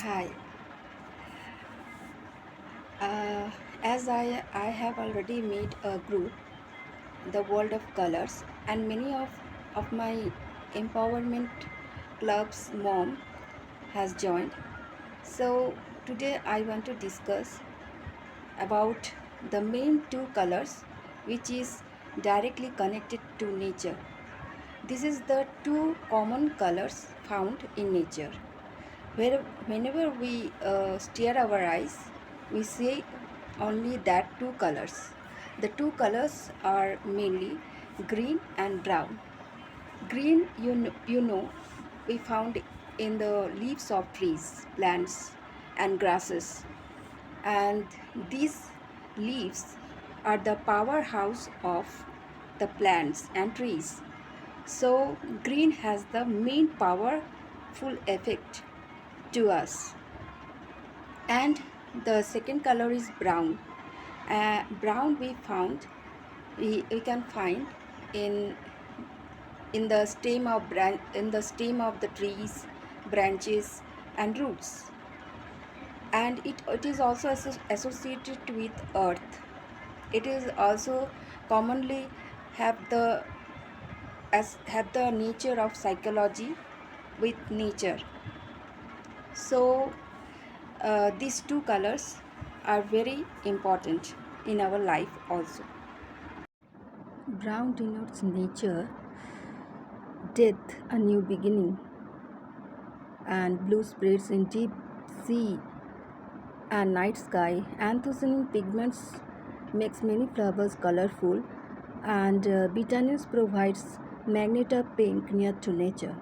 Hi. Uh, as I have already made a group, the World of Colors, and many of my empowerment club's mom has joined. So today I want to discuss about the main two colors which is directly connected to nature. This is the two common colors found in nature. Whenever we steer our eyes, we see only that two colors. The two colors are mainly green and brown. Green, we found in the leaves of trees, plants, and grasses. And these leaves are the powerhouse of the plants and trees. So, green has the main powerful effect to us. And the second color is brown. Brown we can find in in the stem of the trees, branches, and roots. And it is also associated with earth. It is also commonly have the have the nature of psychology with nature. So these two colors are very important in our life also. Brown denotes nature, death, a new beginning, and blue spreads in deep sea and night sky. Anthocyanin pigments makes many flowers colorful, and betaneous provides magenta pink near to nature.